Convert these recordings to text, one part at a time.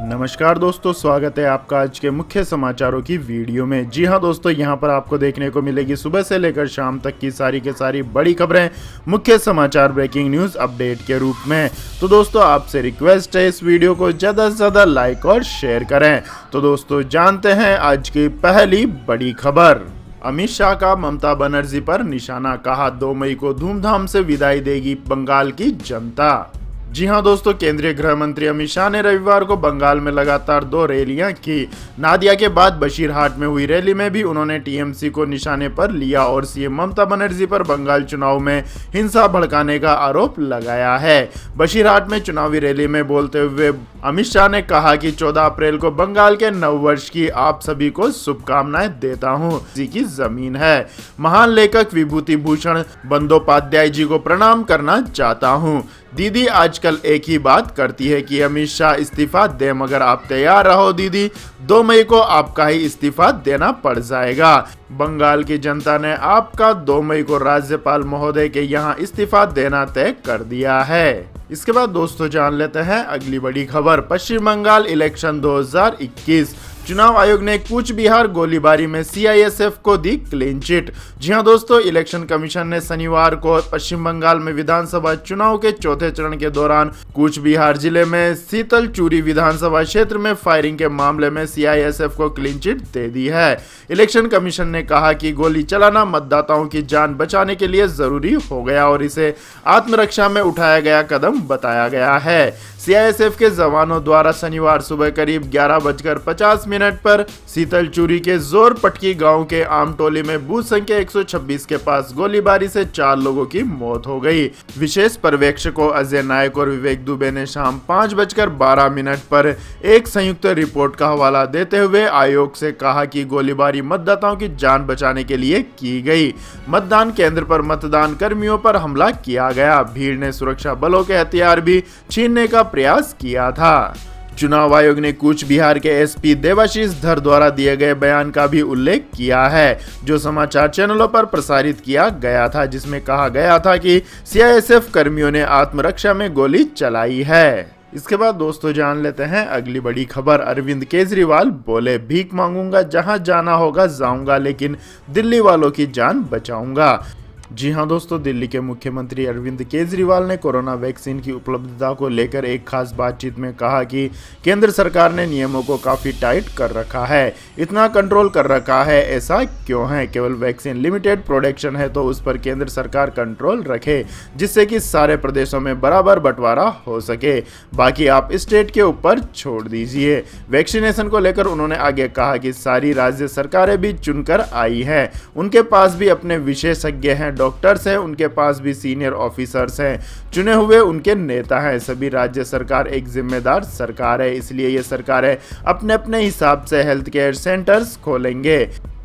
नमस्कार दोस्तों, स्वागत है आपका आज के मुख्य समाचारों की वीडियो में। जी हां दोस्तों, यहां पर आपको देखने को मिलेगी सुबह से लेकर शाम तक की सारी बड़ी खबरें मुख्य समाचार ब्रेकिंग न्यूज़ अपडेट के रूप में। तो दोस्तों, आपसे रिक्वेस्ट है इस वीडियो को ज़्यादा से ज़्यादा लाइक और शेयर करें। तो दोस्तों, जानते हैं आज की पहली बड़ी खबर। अमित शाह का ममता बनर्जी पर निशाना, कहा 2 मई को धूमधाम से विदाई देगी बंगाल की जनता। जी हां दोस्तों, केंद्रीय गृह मंत्री अमित शाह ने रविवार को बंगाल में लगातार 2 रैलियां की। नादिया के बाद बशीरहाट में हुई रैली में भी उन्होंने टीएमसी को निशाने पर लिया और सीएम ममता बनर्जी पर बंगाल चुनाव में हिंसा भड़काने का आरोप लगाया है। बशीरहाट में चुनावी रैली में बोलते हुए अमित शाह ने कहा कि 14 अप्रैल को बंगाल के नववर्ष की आप सभी को शुभकामनाएं देता हूं। जी की जमीन है। महान लेखक विभूति भूषण बंदोपाध्याय जी को प्रणाम करना चाहता हूं। दीदी आजकल एक ही बात करती है कि अमित शाह इस्तीफा दे, मगर आप तैयार रहो दीदी, 2 मई को आपका ही इस्तीफा देना पड़ जाएगा। बंगाल की जनता ने आपका 2 मई को राज्यपाल महोदय के यहाँ इस्तीफा देना तय कर दिया है। इसके बाद दोस्तों, जान लेते हैं अगली बड़ी खबर। पश्चिम बंगाल इलेक्शन 2021, चुनाव आयोग ने कूच बिहार गोलीबारी में सीआईएसएफ को दी क्लीन चिट। जी हां दोस्तों, इलेक्शन कमीशन ने शनिवार को पश्चिम बंगाल में विधानसभा चुनाव के चौथे चरण के दौरान कूच बिहार जिले में सीतलचूरी विधानसभा क्षेत्र में फायरिंग के मामले में सीआईएसएफ को क्लीन चिट दे दी है। इलेक्शन कमीशन ने कहा कि गोली चलाना मतदाताओं की जान बचाने के लिए जरूरी हो गया और इसे आत्मरक्षा में उठाया गया कदम बताया गया है। सीआईएसएफ के जवानों द्वारा शनिवार सुबह करीब 11:50 पर सीतलचूरी के जोर पटकी गांव के आमटोली में बूथ संख्या 126 के पास गोलीबारी से 4 लोगों की मौत हो गई। विशेष पर्यवेक्षकों अजय नायक और विवेक दुबे ने शाम 5:12 पर एक संयुक्त रिपोर्ट का हवाला देते हुए आयोग से कहा कि गोलीबारी मतदाताओं की जान बचाने के लिए की गई। मतदान केंद्र पर मतदान कर्मियों पर हमला किया गया। भीड़ ने सुरक्षा बलों के हथियार भी छीनने का प्रयास किया था। चुनाव आयोग ने कूच बिहार के एसपी देवाशीष धर द्वारा दिए गए बयान का भी उल्लेख किया है, जो समाचार चैनलों पर प्रसारित किया गया था, जिसमें कहा गया था कि सीआईएसएफ कर्मियों ने आत्मरक्षा में गोली चलाई है। इसके बाद दोस्तों, जान लेते हैं अगली बड़ी खबर। अरविंद केजरीवाल बोले, भीख मांगूंगा, जहां जाना होगा जाऊंगा, लेकिन दिल्ली वालों की जान बचाऊंगा। जी हां दोस्तों, दिल्ली के मुख्यमंत्री अरविंद केजरीवाल ने कोरोना वैक्सीन की उपलब्धता को लेकर एक खास बातचीत में कहा कि केंद्र सरकार ने नियमों को काफ़ी टाइट कर रखा है। इतना कंट्रोल कर रखा है, ऐसा क्यों है? केवल वैक्सीन लिमिटेड प्रोडक्शन है तो उस पर केंद्र सरकार कंट्रोल रखे, जिससे कि सारे प्रदेशों में बराबर बंटवारा हो सके। बाकी आप स्टेट के ऊपर छोड़ दीजिए। वैक्सीनेशन को लेकर उन्होंने आगे कहा कि सारी राज्य सरकारें भी चुनकर आई हैं, उनके पास भी अपने विशेषज्ञ हैं, डॉक्टर्स हैं, उनके पास भी सीनियर ऑफिसर्स हैं, चुने हुए उनके नेता हैं। सभी राज्य सरकार एक जिम्मेदार सरकार है, इसलिए ये सरकारें अपने अपने हिसाब से हेल्थ केयर सेंटर्स खोलेंगे,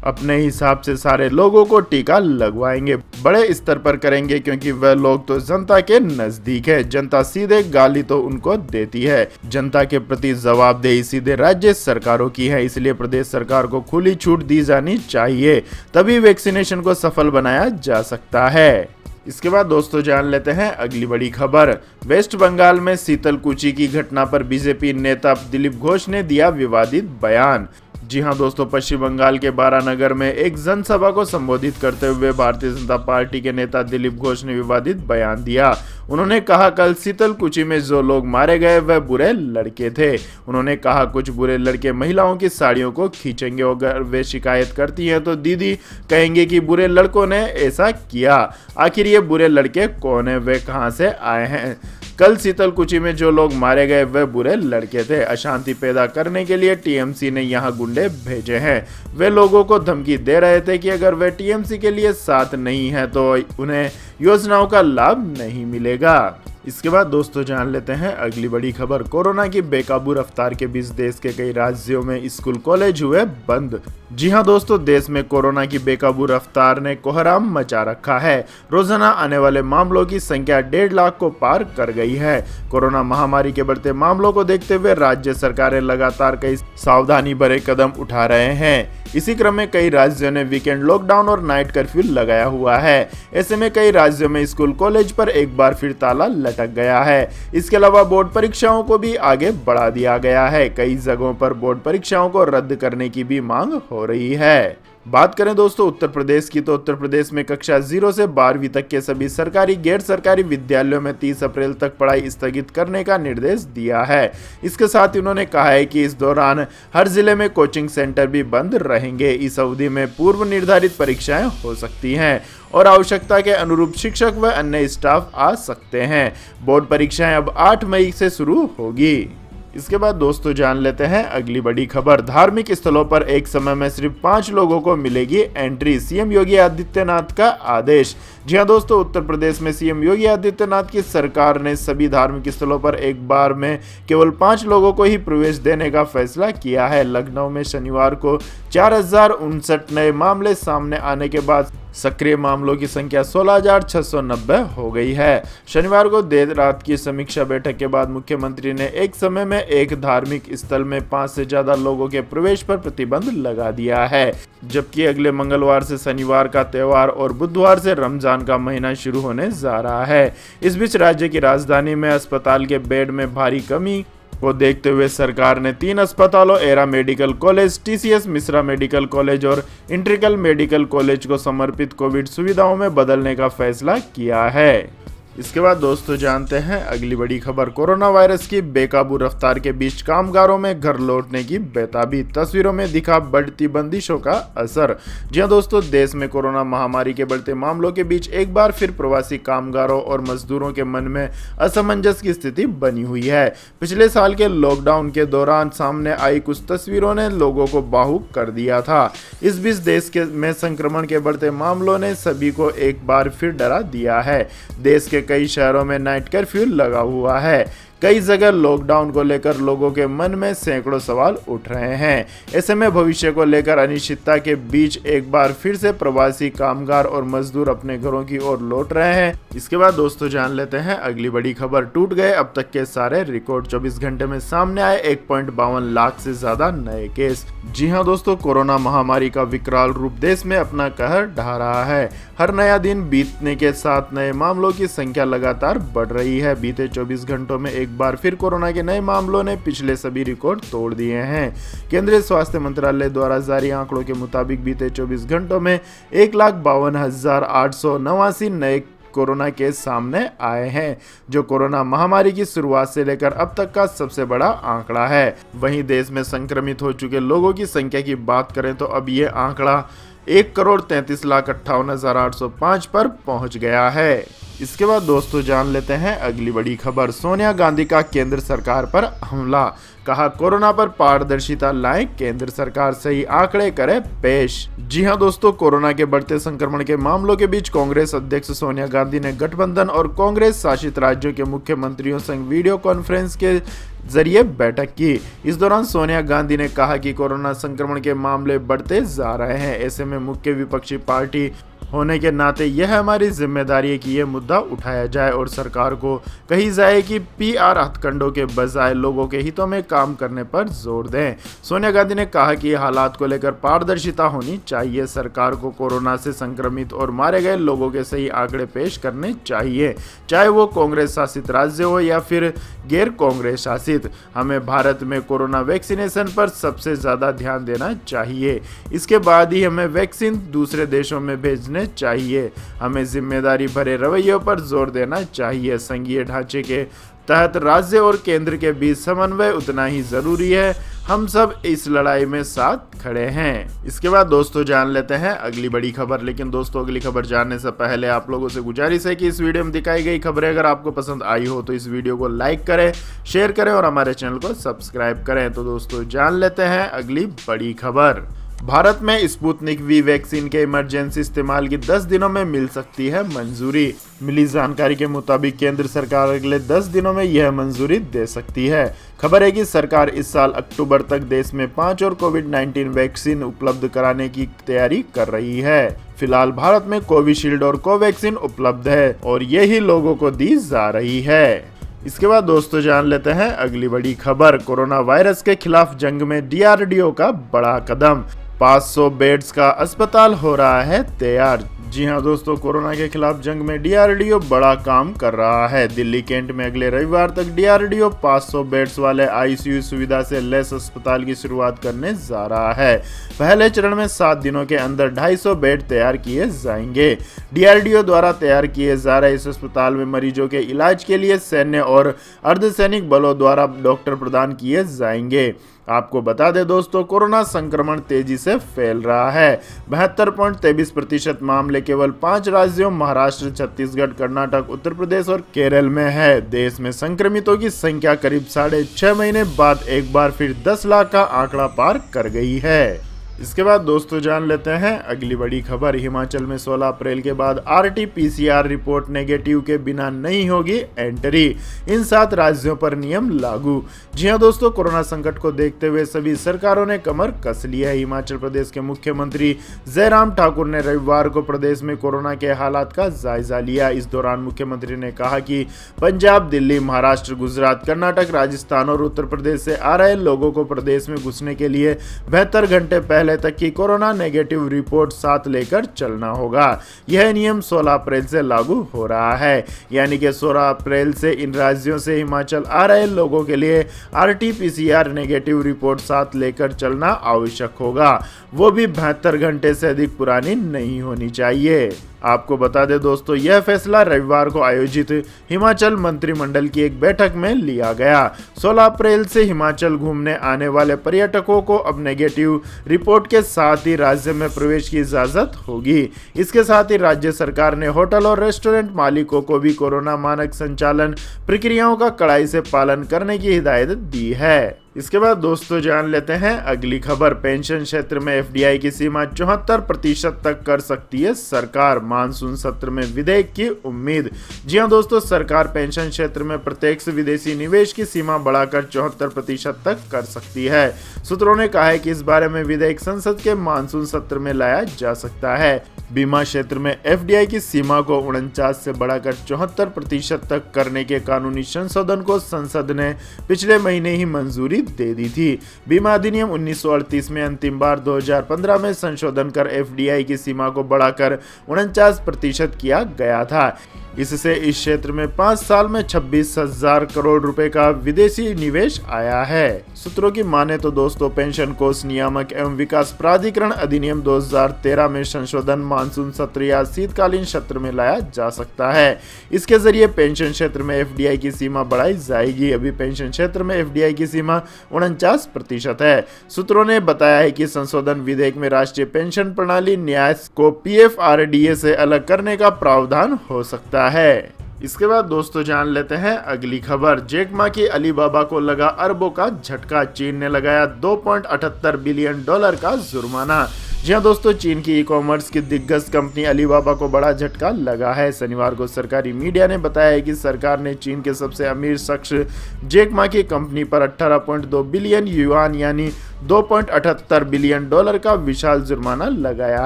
अपने हिसाब से सारे लोगों को टीका लगवाएंगे, बड़े स्तर पर करेंगे, क्योंकि वह लोग तो जनता के नजदीक है। जनता सीधे गाली तो उनको देती है। जनता के प्रति जवाबदेही सीधे राज्य सरकारों की है, इसलिए प्रदेश सरकार को खुली छूट दी जानी चाहिए, तभी वैक्सीनेशन को सफल बनाया जा सकता है। इसके बाद दोस्तों, जान लेते हैं अगली बड़ी खबर। वेस्ट बंगाल में सीतलकुची की घटना पर बीजेपी नेता दिलीप घोष ने दिया विवादित बयान। जी हां दोस्तों, पश्चिम बंगाल के बारानगर में एक जनसभा को संबोधित करते हुए भारतीय जनता पार्टी के नेता दिलीप घोष ने विवादित बयान दिया। उन्होंने कहा, कल सीतलकुची में जो लोग मारे गए वह बुरे लड़के थे। उन्होंने कहा, कुछ बुरे लड़के महिलाओं की साड़ियों को खींचेंगे, अगर वे शिकायत करती हैं तो दीदी कहेंगे कि बुरे लड़कों ने ऐसा किया। आखिर ये बुरे लड़के कौन है, वे कहां से आए हैं? कल सीतलकुची में जो लोग मारे गए वह बुरे लड़के थे। अशांति पैदा करने के लिए टीएमसी ने यहां गुंडे भेजे हैं। वे लोगों को धमकी दे रहे थे कि अगर वे टीएमसी के लिए साथ नहीं है तो उन्हें योजनाओं का लाभ नहीं मिलेगा। इसके बाद दोस्तों, जान लेते हैं अगली बड़ी खबर। कोरोना की बेकाबू रफ्तार के बीच देश के कई राज्यों में स्कूल कॉलेज हुए बंद। जी हां दोस्तों, देश में कोरोना की बेकाबू रफ्तार ने कोहराम मचा रखा है। रोजाना आने वाले मामलों की संख्या 1.5 लाख को पार कर गई है। कोरोना महामारी के बढ़ते मामलों को देखते हुए राज्य सरकारें लगातार कई सावधानी भरे कदम उठा रहे हैं। इसी क्रम में कई राज्यों ने वीकेंड लॉकडाउन और नाइट कर्फ्यू लगाया हुआ है। ऐसे में कई राज्यों में स्कूल कॉलेज पर एक बार फिर ताला लटक गया है। इसके अलावा बोर्ड परीक्षाओं को भी आगे बढ़ा दिया गया है। कई जगहों पर बोर्ड परीक्षाओं को रद्द करने की भी मांग हो रही है। बात करें दोस्तों उत्तर प्रदेश की, तो उत्तर प्रदेश में कक्षा 0 से 12वीं तक के सभी सरकारी गैर सरकारी विद्यालयों में 30 अप्रैल तक पढ़ाई स्थगित करने का निर्देश दिया है। इसके साथ ही उन्होंने कहा है कि इस दौरान हर जिले में कोचिंग सेंटर भी बंद रहेंगे। इस अवधि में पूर्व निर्धारित परीक्षाएं हो सकती हैं और आवश्यकता के अनुरूप शिक्षक व अन्य स्टाफ आ सकते हैं। बोर्ड परीक्षाएं अब 8 मई से शुरू होगी। इसके बाद दोस्तों जान लेते हैं अगली बड़ी खबर। धार्मिक स्थलों पर एक समय में सिर्फ 5 लोगों को मिलेगी एंट्री, सीएम योगी आदित्यनाथ का आदेश। जी हां दोस्तों, उत्तर प्रदेश में सीएम योगी आदित्यनाथ की सरकार ने सभी धार्मिक स्थलों पर एक बार में केवल 5 लोगों को ही प्रवेश देने का फैसला किया है। लखनऊ में शनिवार को 4059 नए मामले सामने आने के बाद सक्रिय मामलों की संख्या 16,690 हो गई है। शनिवार को देर रात की समीक्षा बैठक के बाद मुख्यमंत्री ने एक समय में एक धार्मिक स्थल में 5 से ज्यादा लोगों के प्रवेश पर प्रतिबंध लगा दिया है, जबकि अगले मंगलवार से शनिवार का त्योहार और बुधवार से रमजान का महीना शुरू होने जा रहा है। इस बीच राज्य की राजधानी में अस्पताल के बेड में भारी कमी को देखते हुए सरकार ने 3 अस्पतालों era medical college, TCS Mishra medical college और इंट्रिकल मेडिकल कॉलेज को समर्पित कोविड सुविधाओं में बदलने का फैसला किया है। इसके बाद दोस्तों जानते हैं अगली बड़ी खबर। कोरोना वायरस की बेकाबू रफ्तार के बीच कामगारों में घर लौटने की बेताबी, तस्वीरों में दिखा बढ़ती बंदिशों का असर। जी हां दोस्तों, देश में कोरोना महामारी के बढ़ते मामलों के बीच एक बार फिर प्रवासी कामगारों और मजदूरों के मन में असमंजस की स्थिति बनी हुई है। पिछले साल के लॉकडाउन के दौरान सामने आई कुछ तस्वीरों ने लोगों को भावुक कर दिया था। इस बीच देश में संक्रमण के बढ़ते मामलों ने सभी को एक बार फिर डरा दिया है। देश के कई शहरों में नाइट कर्फ्यू लगा हुआ है। कई जगह लॉकडाउन को लेकर लोगों के मन में सैकड़ों सवाल उठ रहे हैं। ऐसे में भविष्य को लेकर अनिश्चितता के बीच एक बार फिर से प्रवासी कामगार और मजदूर अपने घरों की ओर लौट रहे हैं। इसके बाद दोस्तों जान लेते हैं अगली बड़ी खबर। टूट गए अब तक के सारे रिकॉर्ड, 24 घंटे में सामने आए 1.52 लाख से ज्यादा नए केस। जी हां दोस्तों, कोरोना महामारी का विकराल रूप देश में अपना कहर ढा रहा है। हर नया दिन बीतने के साथ नए मामलों की संख्या लगातार बढ़ रही है। बीते 24 घंटों में एक बार फिर कोरोना के नए मामलों ने पिछले सभी रिकॉर्ड तोड़ दिए हैं। केंद्रीय स्वास्थ्य मंत्रालय द्वारा जारी आंकड़ों के मुताबिक बीते 24 घंटों में 1,52,889 नए कोरोना केस सामने आए हैं, जो कोरोना महामारी की शुरुआत से लेकर अब तक का सबसे बड़ा आंकड़ा है। वहीं देश में संक्रमित हो चुके लोगों की संख्या की बात करें तो अब ये आंकड़ा 1,33,58,805 पर पहुंच गया है। इसके बाद दोस्तों जान लेते हैं अगली बड़ी खबर। सोनिया गांधी का केंद्र सरकार पर हमला, कहा कोरोना पर पारदर्शिता लाएं, केंद्र सरकार सही आंकड़े करे पेश। जी हां दोस्तों, कोरोना के बढ़ते संक्रमण के मामलों के बीच कांग्रेस अध्यक्ष सोनिया गांधी ने गठबंधन और कांग्रेस शासित राज्यों के मुख्यमंत्रियों संग वीडियो कॉन्फ्रेंस के जरिए बैठक की। इस दौरान सोनिया गांधी ने कहा कि कोरोना संक्रमण के मामले बढ़ते जा रहे हैं। ऐसे में मुख्य विपक्षी पार्टी होने के नाते यह हमारी जिम्मेदारी है कि यह मुद्दा उठाया जाए और सरकार को कही जाए कि पीआर हथकंडों के बजाय लोगों के हितों में काम करने पर जोर दें। सोनिया गांधी ने कहा कि हालात को लेकर पारदर्शिता होनी चाहिए। सरकार को कोरोना से संक्रमित और मारे गए लोगों के सही आंकड़े पेश करने चाहिए, चाहे वो कांग्रेस शासित राज्य हो या फिर गैर कांग्रेस शासित। हमें भारत में कोरोना वैक्सीनेशन पर सबसे ज्यादा ध्यान देना चाहिए। इसके बाद ही हमें वैक्सीन दूसरे देशों में भेजने चाहिए। हमें जिम्मेदारी भरे रवैयों पर जोर देना चाहिए। संघीय ढांचे के तहत राज्य और केंद्र के बीच समन्वय उतना ही जरूरी है। हम सब इस लड़ाई में साथ खड़े हैं। इसके बाद दोस्तों जान लेते हैं अगली बड़ी खबर। लेकिन दोस्तों अगली खबर जानने से पहले आप लोगों से गुजारिश है कि इस वीडियो में दिखाई गई खबरें अगर आपको पसंद आई हो तो इस वीडियो को लाइक करें, शेयर करें और हमारे चैनल को सब्सक्राइब करें। तो दोस्तों जान लेते हैं अगली बड़ी खबर। भारत में स्पुतनिक वी वैक्सीन के इमरजेंसी इस्तेमाल की 10 दिनों में मिल सकती है मंजूरी। मिली जानकारी के मुताबिक केंद्र सरकार अगले 10 दिनों में यह मंजूरी दे सकती है। खबर है कि सरकार इस साल अक्टूबर तक देश में 5 और कोविड-19 वैक्सीन उपलब्ध कराने की तैयारी कर रही है। फिलहाल भारत में कोविशील्ड और कोवैक्सीन उपलब्ध है और यही लोगों को दी जा रही है। इसके बाद दोस्तों जान लेते हैं अगली बड़ी खबर। कोरोना वायरस के खिलाफ जंग में डीआरडीओ का बड़ा कदम, 500 बेड्स का अस्पताल हो रहा है तैयार। जी हां दोस्तों, कोरोना के खिलाफ जंग में डीआरडीओ बड़ा काम कर रहा है। दिल्ली कैंट में अगले रविवार तक डीआरडीओ 500 बेड्स वाले आईसीयू सुविधा से लैस अस्पताल की शुरुआत करने जा रहा है। पहले चरण में 7 दिनों के अंदर 250 बेड तैयार किए जाएंगे। डीआरडीओ द्वारा तैयार किए जा रहे इस अस्पताल में मरीजों के इलाज के लिए सैन्य और अर्धसैनिक बलों द्वारा डॉक्टर प्रदान किए जाएंगे। आपको बता दें दोस्तों, कोरोना संक्रमण तेजी से फैल रहा है। 72.23% मामले केवल 5 राज्यों महाराष्ट्र, छत्तीसगढ़, कर्नाटक, उत्तर प्रदेश और केरल में है। देश में संक्रमितों की संख्या करीब 6.5 महीने बाद एक बार फिर 10 लाख का आंकड़ा पार कर गई है। इसके बाद दोस्तों जान लेते हैं अगली बड़ी खबर। हिमाचल में 16 अप्रैल के बाद आरटी-पीसीआर रिपोर्ट नेगेटिव के बिना नहीं होगी एंट्री। इन 7 राज्यों पर नियम लागू। जी हां दोस्तों, कोरोना संकट को देखते हुए सभी सरकारों ने कमर कस ली है। हिमाचल प्रदेश के मुख्यमंत्री जयराम ठाकुर ने रविवार को प्रदेश में कोरोना के हालात का जायजा लिया। इस दौरान मुख्यमंत्री ने कहा कि पंजाब, दिल्ली, महाराष्ट्र, गुजरात, कर्नाटक, राजस्थान और उत्तर प्रदेश से आ रहे लोगों को प्रदेश में घुसने के लिए 72 घंटे पहले तक की कोरोना नेगेटिव रिपोर्ट साथ लेकर चलना होगा। यह नियम 16 अप्रैल से लागू हो रहा है, यानी कि 16 अप्रैल से इन राज्यों से हिमाचल आ रहे लोगों के लिए आरटी-पीसीआर नेगेटिव रिपोर्ट साथ लेकर चलना आवश्यक होगा, वो भी 72 घंटे से अधिक पुरानी नहीं होनी चाहिए। आपको बता दें दोस्तों, यह फैसला रविवार को आयोजित हिमाचल मंत्रिमंडल की एक बैठक में लिया गया। 16 अप्रैल से हिमाचल घूमने आने वाले पर्यटकों को अब नेगेटिव रिपोर्ट के साथ ही राज्य में प्रवेश की इजाजत होगी। इसके साथ ही राज्य सरकार ने होटल और रेस्टोरेंट मालिकों को भी कोरोना मानक संचालन प्रक्रियाओं का कड़ाई से पालन करने की हिदायत दी है। इसके बाद दोस्तों जान लेते हैं अगली खबर। पेंशन क्षेत्र में एफडीआई की सीमा 74% तक कर सकती है सरकार। मानसून सत्र में विधेयक की उम्मीद। जी हां दोस्तों, सरकार पेंशन क्षेत्र में प्रत्यक्ष विदेशी निवेश की सीमा बढ़ाकर 74% तक कर सकती है। सूत्रों ने कहा है कि इस बारे में विधेयक संसद के मानसून सत्र में लाया जा सकता है। बीमा क्षेत्र में एफडीआई की सीमा को 49 से बढ़ाकर 74% तक करने के कानूनी संशोधन को संसद ने पिछले महीने ही मंजूरी दे दी थी। बीमा अधिनियम 1938 में अंतिम बार 2015 में संशोधन कर एफडीआई की सीमा को बढ़ाकर 49% किया गया था। इससे इस क्षेत्र में 5 साल में 26,000 करोड़ रुपए का विदेशी निवेश आया है। सूत्रों की माने तो दोस्तों, पेंशन कोष नियामक एवं विकास प्राधिकरण अधिनियम 2013 में संशोधन मानसून सत्र या शीतकालीन सत्र में लाया जा सकता है। इसके जरिए पेंशन क्षेत्र में एफडीआई की सीमा बढ़ाई जाएगी। अभी पेंशन क्षेत्र में एफडीआई की सीमा 49% है। सूत्रों ने बताया है कि संशोधन विधेयक में राष्ट्रीय पेंशन प्रणाली न्यास को पीएफआरडीए से अलग करने का प्रावधान हो सकता है। इसके बाद दोस्तों जान लेते हैं अगली खबर। जैक मा की अलीबाबा को लगा अरबों का झटका। चीन ने लगाया $2.78 बिलियन का जुर्माना। जी हां दोस्तों, चीन की ई कॉमर्स की दिग्गज कंपनी अलीबाबा को बड़ा झटका लगा है। शनिवार को सरकारी मीडिया ने बताया है कि सरकार ने चीन के सबसे अमीर शख्स जैक मा की कंपनी पर 18.2 बिलियन युआन यानी $2.78 बिलियन का विशाल जुर्माना लगाया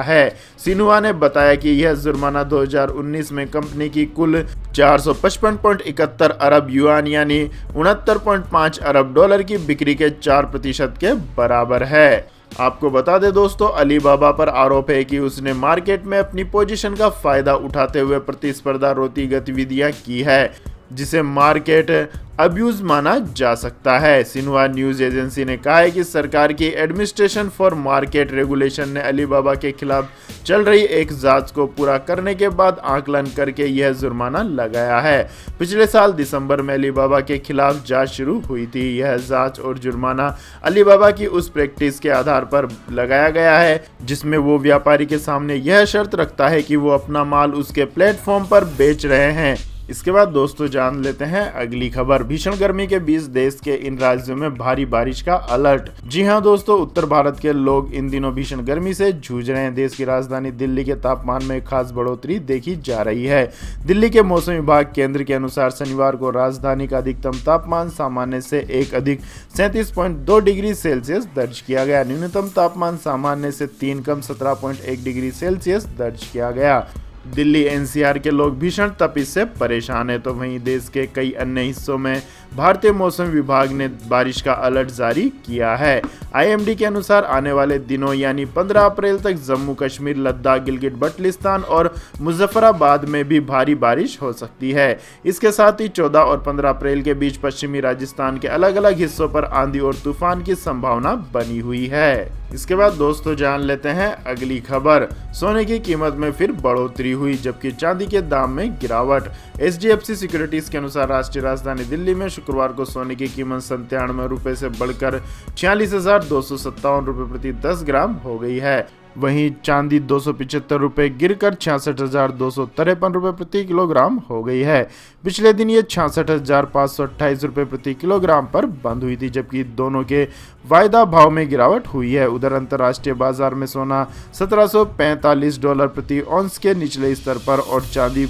है। सिन्हुआ ने बताया कि यह जुर्माना 2019 में कंपनी की कुल 455.71 अरब युआन यानी $69.5 अरब की बिक्री के 4% के बराबर है। आपको बता दें दोस्तों, अलीबाबा पर आरोप है कि उसने मार्केट में अपनी पोजीशन का फायदा उठाते हुए प्रतिस्पर्धा रोधी गतिविधियां की है, जिसे मार्केट अब्यूज माना जा सकता है। सिन्हुआ न्यूज एजेंसी ने कहा है कि सरकार की एडमिनिस्ट्रेशन फॉर मार्केट रेगुलेशन ने अलीबाबा के खिलाफ चल रही एक जांच को पूरा करने के बाद आकलन करके यह जुर्माना लगाया है। पिछले साल दिसंबर में अलीबाबा के खिलाफ जांच शुरू हुई थी। यह जांच और जुर्माना अलीबाबा की उस प्रैक्टिस के आधार पर लगाया गया है जिसमें वो व्यापारी के सामने यह शर्त रखता है कि वो अपना माल उसके प्लेटफॉर्म पर बेच रहे हैं। इसके बाद दोस्तों जान लेते हैं अगली खबर। भीषण गर्मी के बीच देश के इन राज्यों में भारी बारिश का अलर्ट। जी हां दोस्तों, उत्तर भारत के लोग इन दिनों भीषण गर्मी से जूझ रहे हैं। देश की राजधानी दिल्ली के तापमान में खास बढ़ोतरी देखी जा रही है। दिल्ली के मौसम विभाग केंद्र के अनुसार शनिवार को राजधानी का अधिकतम तापमान सामान्य से एक अधिक 37.2 डिग्री सेल्सियस दर्ज किया गया। न्यूनतम तापमान सामान्य से 3 कम 17.1 डिग्री सेल्सियस दर्ज किया गया। दिल्ली एनसीआर के लोग भीषण तपिश से परेशान है, तो वहीं देश के कई अन्य हिस्सों में भारतीय मौसम विभाग ने बारिश का अलर्ट जारी किया है। आईएमडी के अनुसार आने वाले दिनों यानी 15 अप्रैल तक जम्मू कश्मीर, लद्दाख, गिलगित बल्टिस्तान और मुजफ्फराबाद में भी भारी बारिश हो सकती है। इसके साथ ही 14 और 15 अप्रैल के बीच पश्चिमी राजस्थान के अलग अलग हिस्सों पर आंधी और तूफान की संभावना बनी हुई है। इसके बाद दोस्तों जान लेते हैं अगली खबर। सोने की कीमत में फिर बढ़ोतरी हुई, जबकि चांदी के दाम में गिरावट। एचडीएफसी सिक्योरिटीज के अनुसार राष्ट्रीय राजधानी दिल्ली में शुक्रवार को सोने की कीमत 97 रुपए से बढ़कर 46,257 रुपए प्रति 10 ग्राम हो गई है। वहीं चांदी 275 रुपए गिरकर 66,253 रुपए प्रति किलोग्राम हो गई है। पिछले दिन ये 66,528 रुपए प्रति किलोग्राम पर बंद हुई थी, जबकि दोनों के वायदा भाव में गिरावट हुई है। उधर अंतर्राष्ट्रीय बाजार में सोना $1745 प्रति औंस के निचले स्तर पर और चांदी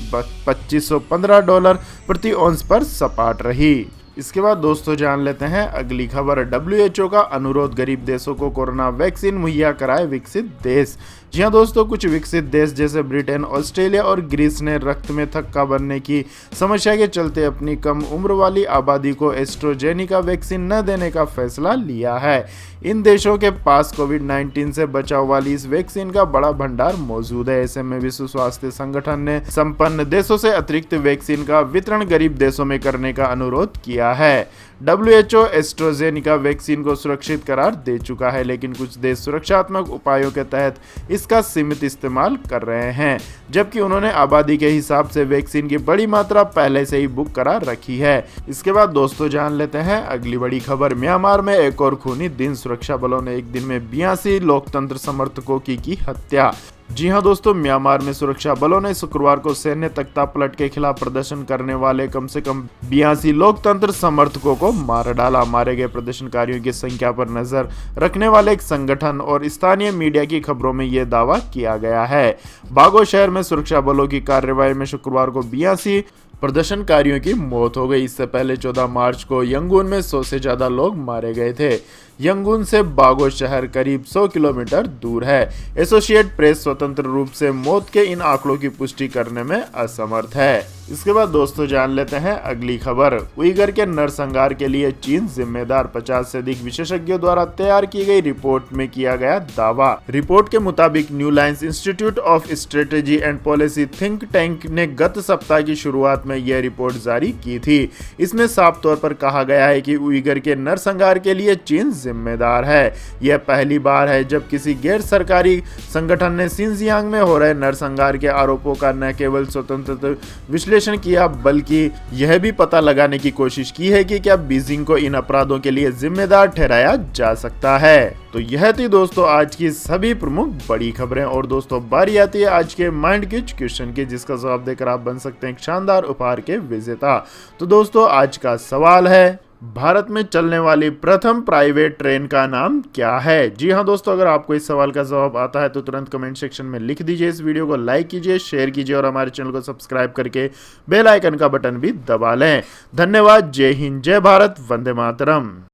$2515 प्रति औंस पर सपाट रही। इसके बाद दोस्तों जान लेते हैं अगली खबर। WHO का अनुरोध, गरीब देशों को कोरोना वैक्सीन मुहैया कराए विकसित देश। जी हाँ दोस्तों, कुछ विकसित देश जैसे ब्रिटेन, ऑस्ट्रेलिया और ग्रीस ने रक्त में थक्का बनने की समस्या के चलते अपनी कम उम्र वाली आबादी को एस्ट्राजेनेका वैक्सीन न देने का फैसला लिया है। इन देशों के पास कोविड-19 से बचाव वाली इस वैक्सीन का बड़ा भंडार मौजूद है। ऐसे में विश्व स्वास्थ्य संगठन ने संपन्न देशों से अतिरिक्त वैक्सीन का वितरण गरीब देशों में करने का अनुरोध किया है। WHO एस्ट्राजेनेका वैक्सीन को सुरक्षित करार दे चुका है, लेकिन कुछ देश सुरक्षात्मक उपायों के तहत इसका सीमित इस्तेमाल कर रहे हैं, जबकि उन्होंने आबादी के हिसाब से वैक्सीन की बड़ी मात्रा पहले से ही बुक करा रखी है। इसके बाद दोस्तों जान लेते हैं अगली बड़ी खबर। म्यांमार में एक और खूनी दिन, सुरक्षा बलों ने एक दिन में 82 लोकतंत्र समर्थकों की हत्या। जी हां दोस्तों, म्यांमार में सुरक्षा बलों ने शुक्रवार को सैन्य तख्तापलट के खिलाफ प्रदर्शन करने वाले कम से कम 82 लोकतंत्र समर्थकों को मार डाला। मारे गए प्रदर्शनकारियों की संख्या पर नजर रखने वाले एक संगठन और स्थानीय मीडिया की खबरों में यह दावा किया गया है। बागो शहर में सुरक्षा बलों की कार्रवाई में शुक्रवार को 82 प्रदर्शनकारियों की मौत हो गई। इससे पहले 14 मार्च को यंगून में 100 से ज्यादा लोग मारे गए थे। यंगून से बागो शहर करीब 100 किलोमीटर दूर है। एसोसिएट प्रेस स्वतंत्र रूप से मौत के इन आंकड़ों की पुष्टि करने में असमर्थ है। इसके बाद दोस्तों जान लेते हैं अगली खबर। उइगर के नरसंहार के लिए चीन जिम्मेदार, 50 से अधिक विशेषज्ञों द्वारा तैयार की गई रिपोर्ट में किया गया दावा। रिपोर्ट के मुताबिक new lines institute of strategy and policy think tank ने गत सप्ताह की शुरुआत में यह रिपोर्ट जारी की थी। इसमें साफ तौर पर कहा गया है कि उइगर के नरसंहार के लिए चीन जिम्मेदार है। यह पहली बार है जब किसी गैर सरकारी संगठन ने शिनजियांग में हो रहे नरसंहार के आरोपों का न केवल स्वतंत्र विश्लेषण किया, बल्कि यह भी पता लगाने की कोशिश की है कि क्या बीजिंग को इन अपराधों के लिए जिम्मेदार ठहराया जा सकता है। तो यह थी दोस्तों आज की सभी प्रमुख बड़ी खबरें। और दोस्तों बारी आती है आज के माइंड किच क्वेश्चन की, जिसका जवाब देकर आप बन सकते हैं एक शानदार उपहार के विजेता। तो दोस्तों आज का सवाल है, भारत में चलने वाली प्रथम प्राइवेट ट्रेन का नाम क्या है? जी हां दोस्तों, अगर आपको इस सवाल का जवाब आता है तो तुरंत कमेंट सेक्शन में लिख दीजिए। इस वीडियो को लाइक कीजिए, शेयर कीजिए और हमारे चैनल को सब्सक्राइब करके बेल आइकन का बटन भी दबा लें। धन्यवाद। जय हिंद, जय भारत, वंदे मातरम।